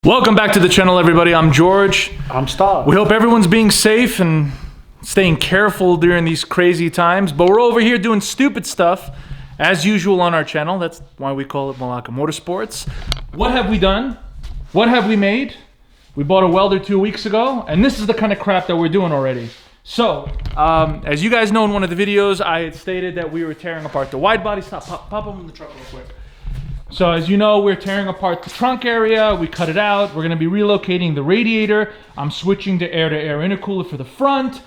Welcome back to the channel, everybody. I'm George. I'm Star. We hope everyone's being safe and staying careful during these crazy times, but we're over here doing stupid stuff as usual on our channel. That's why we call it Malaka MotorSports. What have we done? What have we made? We bought a welder 2 weeks ago, and this is the kind of crap that we're doing already. So, as you guys know, in one of the videos, I had stated that we were tearing apart the wide body. Stop, pop them in the truck real quick. So as you know, we're tearing apart the trunk area. We cut it out. We're going to be relocating the radiator. I'm switching to air-to-air intercooler for the front.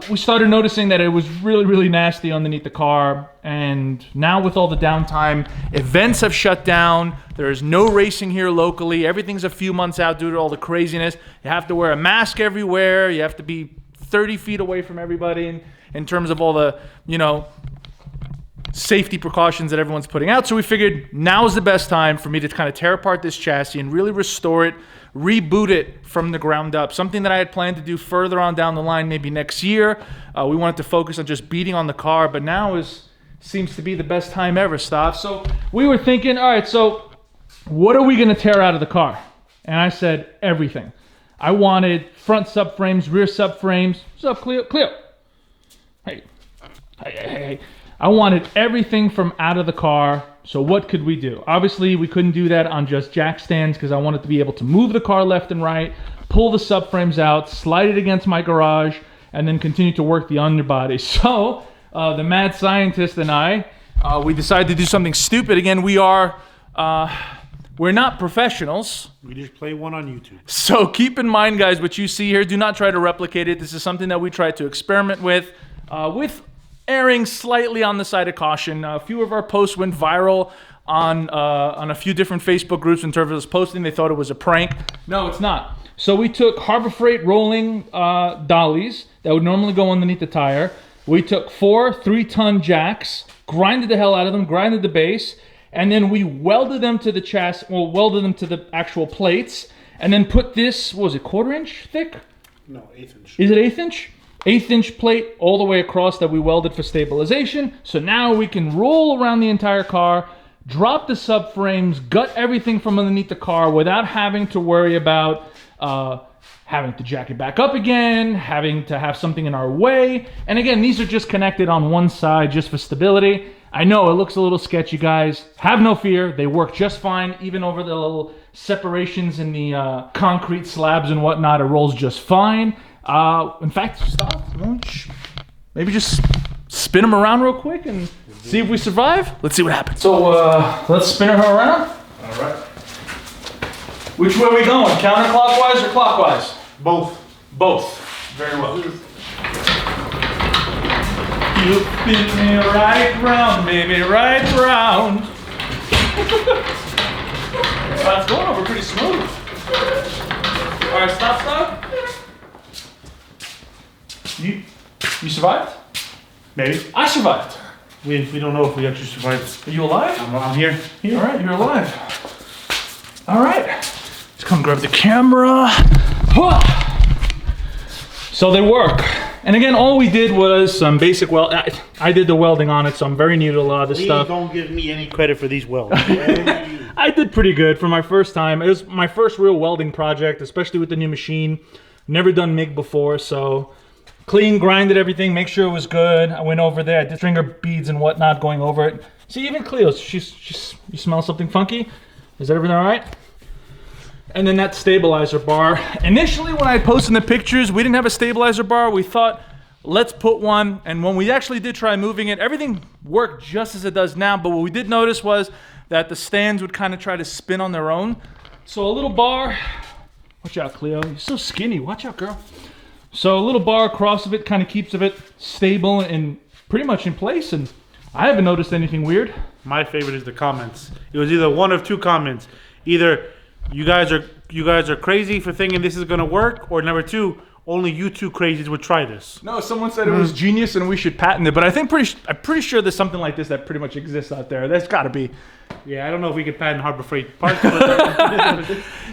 We started noticing that it was really nasty underneath the car. And now with all the downtime, events have shut down. There is no racing here locally. Everything's a few months out due to all the craziness. You have to wear a mask everywhere. You have to be 30 feet away from everybody in terms of all the, you know, safety precautions that everyone's putting out. So we figured now is the best time for me to kind of tear apart this chassis and really restore it, reboot it from the ground up. Something that I had planned to do further on down the line, maybe next year. We wanted to focus on just beating on the car, but now seems to be the best time ever, Stav. So we were thinking, all right, so what are we going to tear out of the car? And I said everything. I wanted front subframes, rear subframes. What's up, Cleo? Cleo. Hey. I wanted everything from out of the car. So what could we do? Obviously, we couldn't do that on just jack stands because I wanted to be able to move the car left and right, pull the subframes out, slide it against my garage, and then continue to work the underbody. So the mad scientist and I, we decided to do something stupid. Again, we're not professionals. We just play one on YouTube. So keep in mind, guys, what you see here. Do not try to replicate it. This is something that we tried to experiment with erring slightly on the side of caution. A few of our posts went viral on a few different Facebook groups in terms of us posting. They thought it was a prank. No, it's not. So we took Harbor Freight rolling dollies that would normally go underneath the tire. We took 4 3-ton jacks, grinded the hell out of them, grinded the base, and then we welded them to the chassis, well, welded them to the actual plates, and then put this, what was it, 1/4 inch thick? No, 1/8 inch. Is it 1/8 inch? 1/8 inch plate all the way across that we welded for stabilization. So now we can roll around the entire car, drop the subframes, gut everything from underneath the car without having to worry about having to jack it back up again, having to have something in our way. And again, these are just connected on one side just for stability. I know it looks a little sketchy, guys. Have no fear, they work just fine. Even over the little separations in the concrete slabs and whatnot, it rolls just fine. In fact, stop. Maybe just spin them around real quick and see if we survive. Let's see what happens. So let's spin her around. All right. Which way are we going? Counterclockwise or clockwise? Both. Both. Very well. You spin me right round, baby, right round. That's going over pretty smooth. All right, stop. You survived? Maybe. I survived. We don't know if we actually survived. Are you alive? I'm here. All right, you're alive. All right. Let's come grab the camera. So they work. And again, all we did was some basic weld. I did the welding on it, so I'm very new to a lot of this stuff. Don't give me any credit for these welds. I did pretty good for my first time. It was my first real welding project, especially with the new machine. Never done MIG before, so clean, grinded everything, make sure it was good. I went over there, I did stringer beads and whatnot going over it. See, even Cleo's, you smell something funky? Is everything all right? And then that stabilizer bar. Initially, when I posted the pictures, we didn't have a stabilizer bar. We thought, let's put one. And when we actually did try moving it, everything worked just as it does now. But what we did notice was that the stands would kind of try to spin on their own. So a little bar, watch out, Cleo, you're so skinny, watch out, girl. So a little bar across of it kind of keeps it stable and pretty much in place, and I haven't noticed anything weird. My favorite is the comments. It was either one of two comments. Either you guys are crazy for thinking this is gonna work, or number 2, only you two crazies would try this. No, someone said it was genius and we should patent it, but I'm pretty sure there's something like this that pretty much exists out there. There's got to be. Yeah, I don't know if we could patent Harbor Freight parts.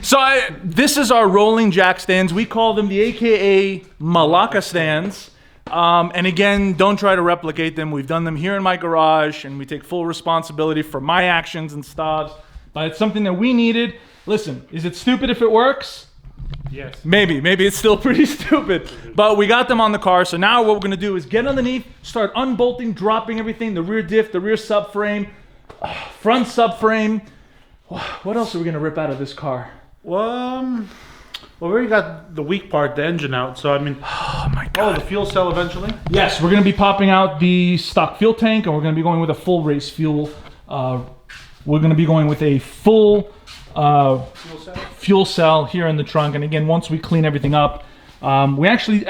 So this is our rolling jack stands. We call them the AKA Malaka stands. And again, don't try to replicate them. We've done them here in my garage, and we take full responsibility for my actions and stuff. but it's something that we needed. Listen, is it stupid if it works? Yes. Maybe it's still pretty stupid, but we got them on the car. So now what we're gonna do is get underneath, start unbolting, dropping everything, the rear diff, the rear subframe, front subframe. What else are we gonna rip out of this car? Well, we already got the weak part, the engine out. So I mean, Oh my God. the fuel cell eventually. Yes, we're gonna be popping out the stock fuel tank, and we're gonna be going with a full race fuel. We're gonna be going with a full fuel cell here in the trunk. And again, once we clean everything up, we actually,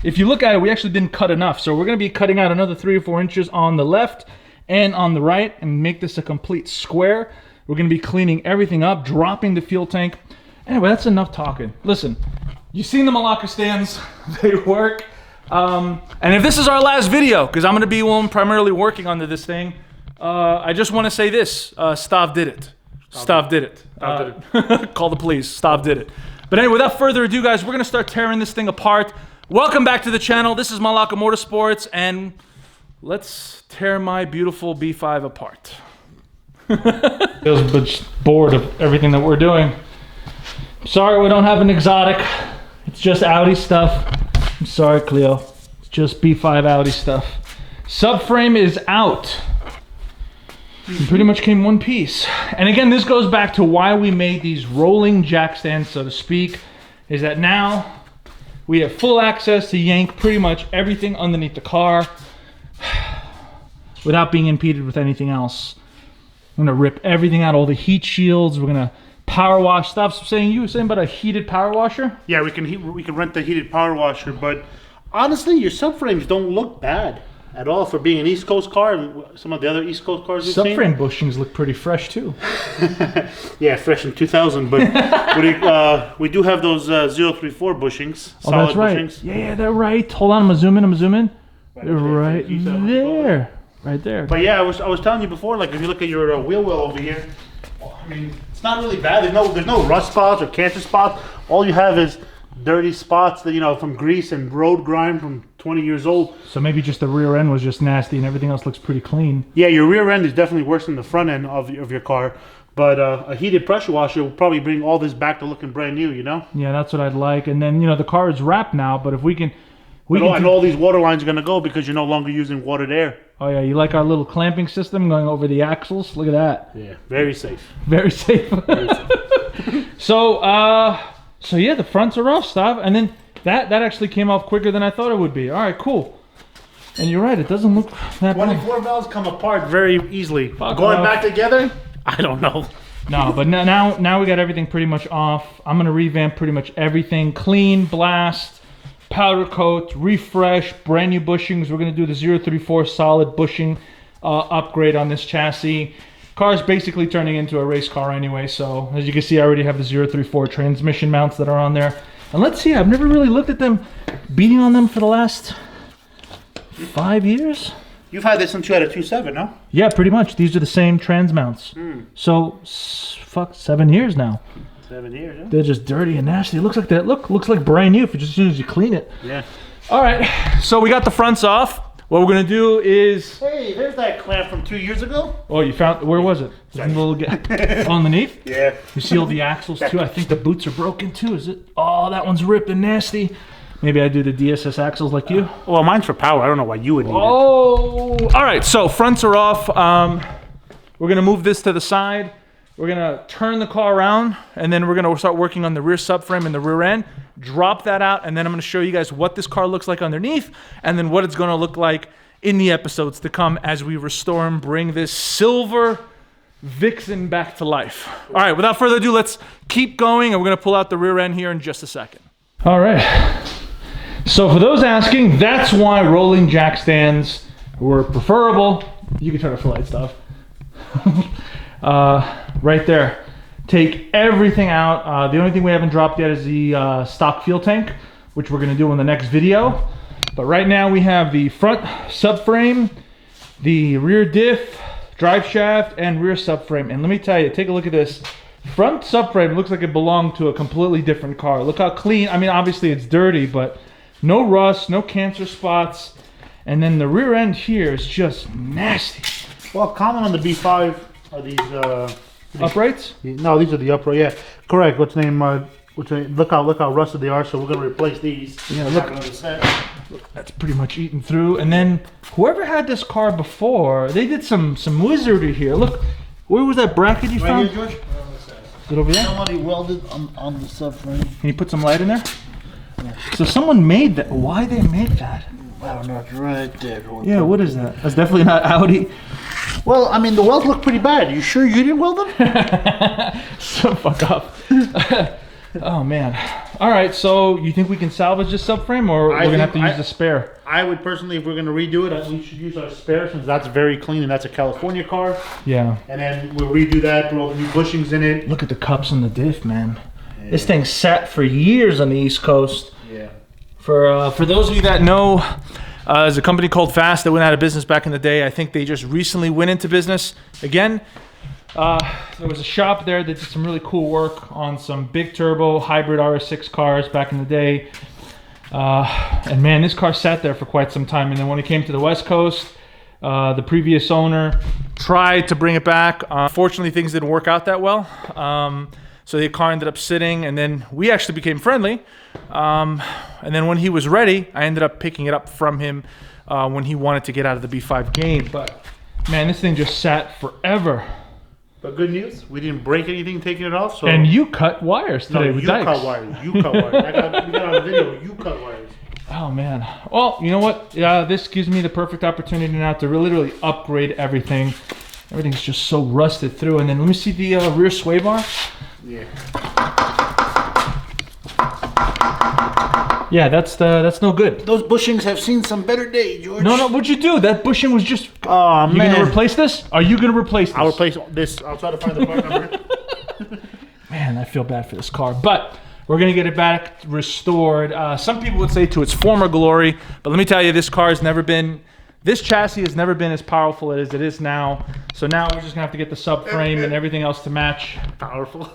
if you look at it, we actually didn't cut enough. So we're gonna be cutting out another 3 or 4 inches on the left and on the right and make this a complete square. We're gonna be cleaning everything up, dropping the fuel tank. Anyway, that's enough talking. Listen, you've seen the Malaka stands, they work. And if this is our last video, because I'm gonna be one primarily working on this thing, I just wanna say this, Stav did it. Stav did it. Call the police, Stav did it. But anyway, without further ado, guys, we're gonna start tearing this thing apart. Welcome back to the channel. This is Malaka Motorsports, and let's tear my beautiful B5 apart. Feels a bit bored of everything that we're doing. Sorry, we don't have an exotic. It's just Audi stuff. I'm sorry, Cleo. It's just B5 Audi stuff. Subframe is out. It pretty much came one piece. And again, this goes back to why we made these rolling jack stands, so to speak, is that now we have full access to yank pretty much everything underneath the car without being impeded with anything else. I'm gonna rip everything out, all the heat shields. We're gonna power wash stuff. You were saying about a heated power washer? Yeah, we can rent the heated power washer, but honestly, your subframes don't look bad at all for being an East Coast car. Some of the other East Coast cars we've seen. Subframe bushings look pretty fresh too. Yeah, fresh in 2000, but we do have those 034 bushings. Oh, that's right. Bushings. Yeah, they're right. Hold on, I'm gonna zoom in. They're right there. Right there. But yeah, I was telling you before, like if you look at your wheel well over here, I mean, it's not really bad. There's no rust spots or cancer spots. All you have is dirty spots that, you know, from grease and road grime from 20 years old. So maybe just the rear end was just nasty and everything else looks pretty clean. Yeah, your rear end is definitely worse than the front end of your car. But a heated pressure washer will probably bring all this back to looking brand new, you know? Yeah, that's what I'd like. And then, you know, the car is wrapped now, but if we can... And all these water lines are going to go because you're no longer using watered air. Oh yeah, you like our little clamping system going over the axles? Look at that. Yeah, very safe. Very safe. Very safe. So yeah, the fronts are off, Stav, and then that actually came off quicker than I thought it would be. All right, cool. And you're right, it doesn't look that bad. 24 valves come apart very easily. Fuck Going off. back together, I don't know. No, but now we got everything pretty much off. I'm gonna revamp pretty much everything. Clean, blast, powder coat, refresh, brand new bushings. We're gonna do the 034 solid bushing upgrade on this chassis. Car's basically turning into a race car anyway, so as you can see, I already have the 034 transmission mounts that are on there. And let's see, I've never really looked at them, beating on them for the last 5 years. You've had this since you had a 2.7, no? Yeah, pretty much. These are the same trans mounts. So, fuck, 7 years now. 7 years, yeah. They're just dirty and nasty. It looks like that. Looks like brand new as soon as you clean it. Yeah. All right, so we got the fronts off. What we're gonna do is... Hey, there's that clamp from 2 years ago. Oh, you found... Where was it? Was it a little underneath? Yeah. You see all the axles too? I think the boots are broken too, is it? Oh, that one's ripped and nasty. Maybe I do the DSS axles like you. Well, mine's for power. I don't know why you would need it. Oh! All right, so fronts are off. We're gonna move this to the side. We're gonna turn the car around, and then we're gonna start working on the rear subframe and the rear end. Drop that out, and then I'm gonna show you guys what this car looks like underneath, and then what it's gonna look like in the episodes to come as we restore and bring this silver Vixen back to life. All right, without further ado, let's keep going, and we're gonna pull out the rear end here in just a second. All right. So for those asking, that's why rolling jack stands were preferable. You can turn off the light stuff. Right there. Take everything out. The only thing we haven't dropped yet is the stock fuel tank, which we're gonna do in the next video. But right now we have the front subframe, the rear diff, drive shaft, and rear subframe. And let me tell you, take a look at this. Front subframe looks like it belonged to a completely different car. Look how clean. I mean, obviously it's dirty, but no rust, no cancer spots. And then the rear end here is just nasty. Well, common on the B5 are these uprights? No, these are the upright. Yeah, correct. What's the name? Look how rusted they are. So we're gonna replace these. Yeah, look. That's pretty much eaten through. And then whoever had this car before, they did some wizardry here. Look, where was that bracket you found? Right here, George. Is it over there? Somebody welded on the subframe. Can you put some light in there? Yeah. So someone made that. Why they made that? I don't know. It's right there. Yeah, what is that? That's definitely not Audi. Well, I mean, the welds look pretty bad. You sure you didn't weld them? So fuck up. Oh man. All right, so you think we can salvage this subframe, or we're gonna have to use the spare? I would personally, if we're gonna redo it, we should use our spare since that's very clean and that's a California car. Yeah. And then we'll redo that, throw all the new bushings in it. Look at the cups and the diff, man. Yeah. This thing sat for years on the East Coast. Yeah. For those of you that know, there's a company called Fast that went out of business back in the day. I think they just recently went into business again. There was a shop there that did some really cool work on some big turbo hybrid RS6 cars back in the day. And man, this car sat there for quite some time. And then when it came to the West Coast, the previous owner tried to bring it back. Unfortunately, things didn't work out that well. So the car ended up sitting, and then we actually became friendly. And then when he was ready, I ended up picking it up from him when he wanted to get out of the B5 game. But man, this thing just sat forever. But good news, we didn't break anything taking it off. So and you cut wires today no, with you Dykes. cut wires. You cut wires. We got on video. You cut wires. Oh man. Well, you know what? This gives me the perfect opportunity now to literally upgrade everything. Everything's just so rusted through. And then let me see the rear sway bar. Yeah. Yeah, that's no good. Those bushings have seen some better days, George. No, what'd you do? That bushing was just. Oh man. You gonna replace this? Are you gonna replace this? I'll replace this. I'll try to find the part number. Man, I feel bad for this car, but we're gonna get it back restored. Some people would say to its former glory, but let me tell you, this car has never been. This chassis has never been as powerful as it is now. So now we're just gonna have to get the subframe and everything else to match. Powerful.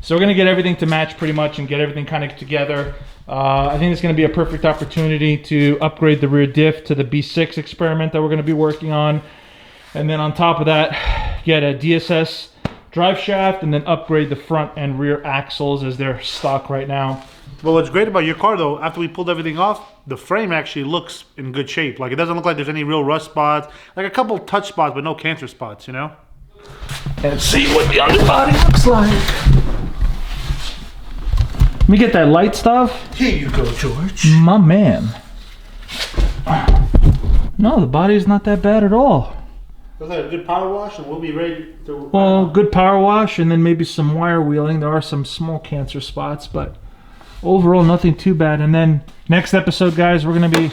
So we're gonna get everything to match pretty much and get everything kind of together. I think it's gonna be a perfect opportunity to upgrade the rear diff to the B6 experiment that we're gonna be working on. And then on top of that, get a DSS drive shaft and then upgrade the front and rear axles as they're stock right now. Well, what's great about your car though, after we pulled everything off, the frame actually looks in good shape. Like it doesn't look like there's any real rust spots, like a couple touch spots, but no cancer spots, you know? And see what the underbody looks like. Let me get that light stuff. Here you go, George. My man. No, the body's not that bad at all. Looks like a good power wash and we'll be ready to... Well, good power wash and then maybe some wire wheeling. There are some small cancer spots, but overall nothing too bad. And then next episode, guys, we're going to be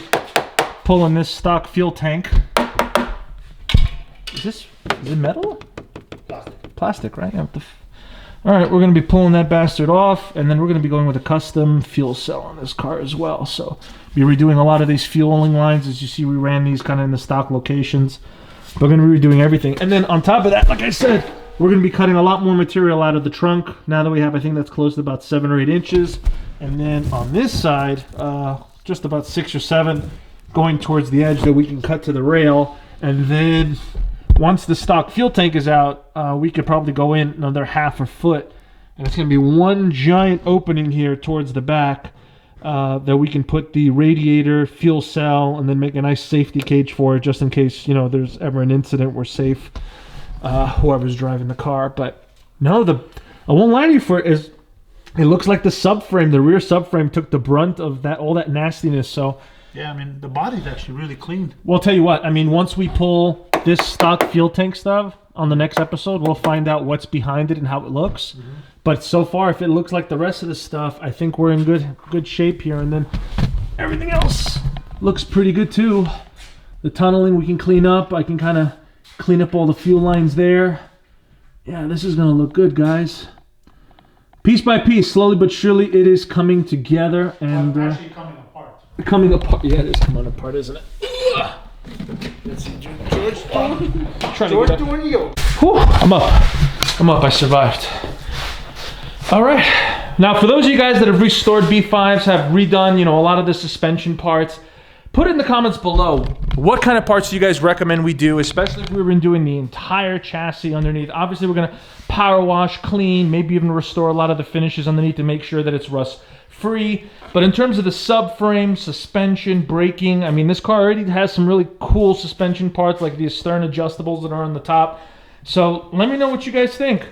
pulling this stock fuel tank. Is it metal? Plastic. Plastic, right? Yeah, all right, we're going to be pulling that bastard off, and then we're going to be going with a custom fuel cell on this car as well. So we're redoing a lot of these fueling lines. As you see, we ran these kind of in the stock locations. We're going to be redoing everything. And then on top of that, like I said, we're going to be cutting a lot more material out of the trunk. Now that we have, I think that's close to about 7 or 8 inches. And then on this side, just about 6 or 7 going towards the edge that we can cut to the rail. And then once the stock fuel tank is out, we could probably go in another half a foot. And it's going to be one giant opening here towards the back that we can put the radiator, fuel cell, and then make a nice safety cage for it just in case, you know, there's ever an incident. We're safe, whoever's driving the car. But no, I won't lie to you, for it is, it looks like the subframe, the rear subframe took the brunt of that, all that nastiness. So Yeah, I mean, the body's actually really clean. well, I'll tell you what, I mean, once we pull this stock fuel tank stuff on the next episode, we'll find out what's behind it and how it looks. Mm-hmm. But so far, if it looks like the rest of the stuff, I think we're in good shape here. And then everything else looks pretty good too. The tunneling we can clean up. I can kind of clean up all the fuel lines there. Yeah, this is going to look good, guys. Piece by piece, slowly but surely, it is coming together. And Actually coming apart. coming apart. Yeah, it is coming apart, isn't it? Let's see, George. Trying George to get up. doing you. Whew, I'm up. I survived. All right. Now, for those of you guys that have restored B5s, have redone, you know, a lot of the suspension parts, Put it in the comments below. What kind of parts do you guys recommend we do, especially if we've been doing the entire chassis underneath? Obviously, we're gonna power wash, clean, maybe even restore a lot of the finishes underneath to make sure that it's rust free. But in terms of the subframe, suspension, braking, I mean, this car already has some really cool suspension parts like the stern adjustables that are on the top. So let me know what you guys think.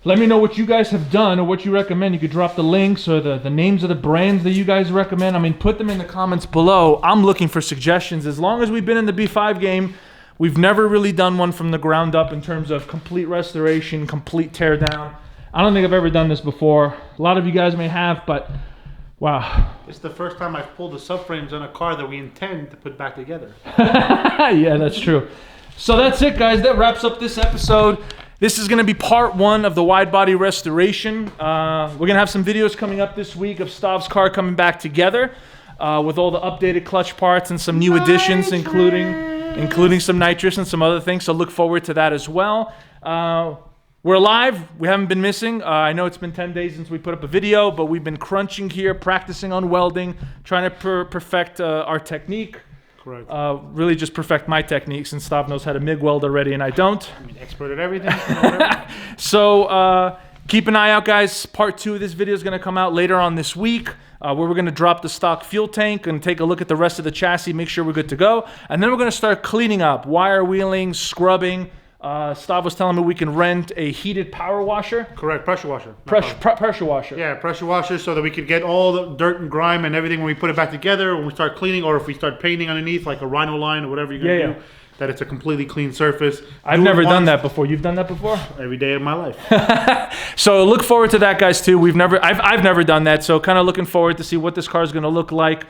Let me know what you guys have done or what you recommend. You could drop the links or the names of the brands that you guys recommend. I mean, put them in the comments below. I'm looking for suggestions. As long as we've been in the B5 game, we've never really done one from the ground up in terms of complete restoration, complete tear down. I don't think I've ever done this before. A lot of you guys may have, but wow. It's the first time I've pulled the subframes on a car that we intend to put back together. Yeah, that's true. So that's it, guys. That wraps up this episode. This is going to be part 1 of the wide body restoration. We're going to have some videos coming up this week of Stav's car coming back together with all the updated clutch parts and some new additions, including some nitrous and some other things. So look forward to that as well. We're live. We haven't been missing. I know it's been 10 days since we put up a video, but we've been crunching here, practicing on welding, trying to perfect our technique. Correct. Really just perfect my technique since Stav knows how to MIG weld already and I don't. I mean, expert at everything. So keep an eye out, guys. Part 2 of this video is going to come out later on this week where we're going to drop the stock fuel tank and take a look at the rest of the chassis, make sure we're good to go. And then we're going to start cleaning up, wire wheeling, scrubbing. Stav was telling me we can rent a heated power washer. Correct, pressure washer. Pressure washer. Yeah, pressure washer so that we could get all the dirt and grime and everything when we put it back together, when we start cleaning, or if we start painting underneath like a rhino line or whatever you're going to do, that it's a completely clean surface. I've never done that before. You've done that before? Every day of my life. So look forward to that, guys, too. I've never done that, so kind of looking forward to see what this car is going to look like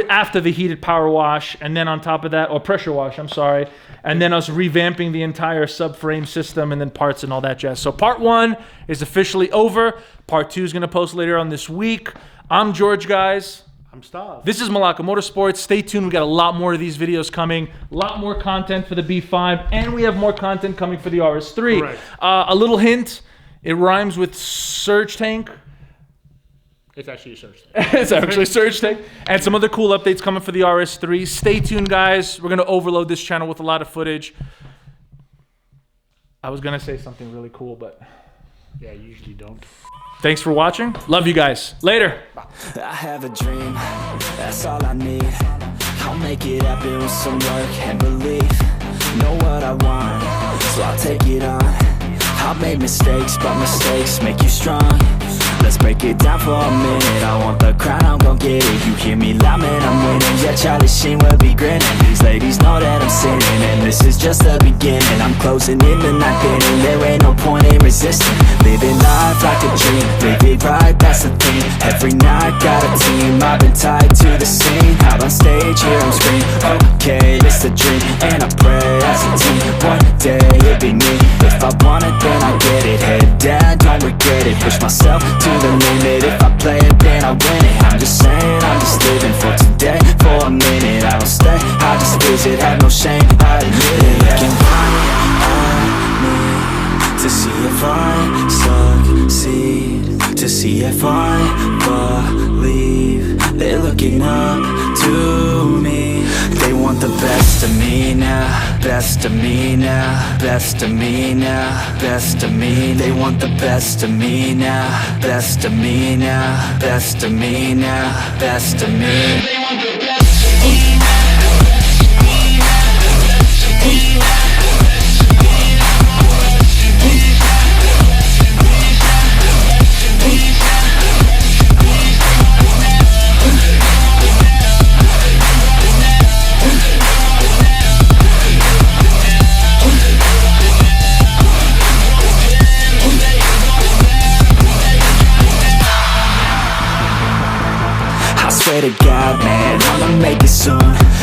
after the heated power wash, and then on top of that, or pressure wash, I'm sorry, and then us revamping the entire subframe system and then parts and all that jazz. So part 1 is officially over. Part 2 is going to post later on this week. I'm George, guys. I'm Stav. This is Malaka Motorsports. Stay tuned. We got a lot more of these videos coming, a lot more content for the B5, and we have more content coming for the RS3. Correct. A little hint, it rhymes with surge tank. It's actually a surge tank. It's actually a surge tank. And some other cool updates coming for the RS3. Stay tuned, guys. We're going to overload this channel with a lot of footage. I was going to say something really cool, but yeah, you usually don't. Thanks for watching. Love you guys. Later. I have a dream, that's all I need. I'll make it happen with some work and belief. Know what I want, so I'll take it on. I've made mistakes, but mistakes make you strong. Let's break it down for a minute. I want the crown, I'm gon' get it. You hear me loud, man, I'm winning. Yeah, Charlie Sheen will be grinning. These ladies know that I'm sinning, and this is just the beginning. I'm closing in the night inning. There ain't no point in resisting. Living life like a dream, live it right, that's the thing. Every night got a team, I've been tied to the scene. Out on stage, here on screen. Okay, it's a dream, and I pray as a team. One day it'll be me. If I want it, then I get it. Head down, don't regret it. Push myself to the limit. If I play it, then I win it. I'm just saying, I'm just living for today. For a minute, I don't stay, I just visit. Have no shame, I admit it. Looking right at me to see if I succeed, to see if I believe. They're looking up to me. They want the best of me now, best of me now, best of me now, best of me. They want the best of me now, best of me now, best of me now, best of me. They want the best of me now. Swear to God, man, I'ma make it soon.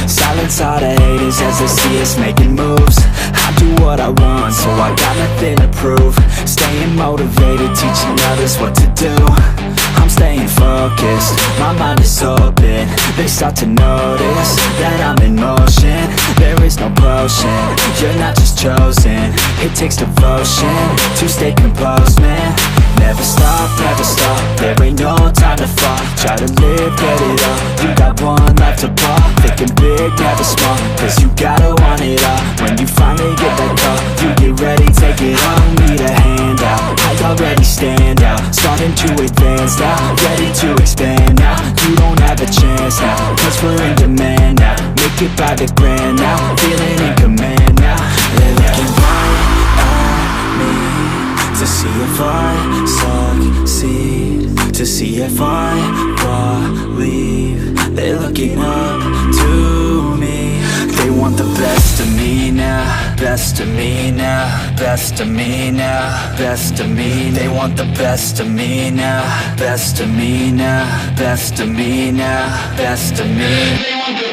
Silence all the haters as they see us making moves. I do what I want, so I got nothing to prove. Staying motivated, teaching others what to do. I'm staying focused, my mind is open. They start to notice that I'm in motion. There is no potion, you're not just chosen. It takes devotion to stay composed, man. Never stop, there ain't no time to fall. Try to live, get it up, you got one life to ball. Thinking big, never small, cause you gotta want it all. When you finally get that call, you get ready, take it on. Need a hand out, I already stand out. Starting to advance now, ready to expand now. You don't have a chance now, cause we're in demand now. Make it by the grand now, feeling in command now. They're looking right at me to see if I succeed, to see if I believe. They're looking up to me. They want the best of me now, best of me now, best of me now, best of me. They want the best of me now, best of me now, best of me now, best of me. They want the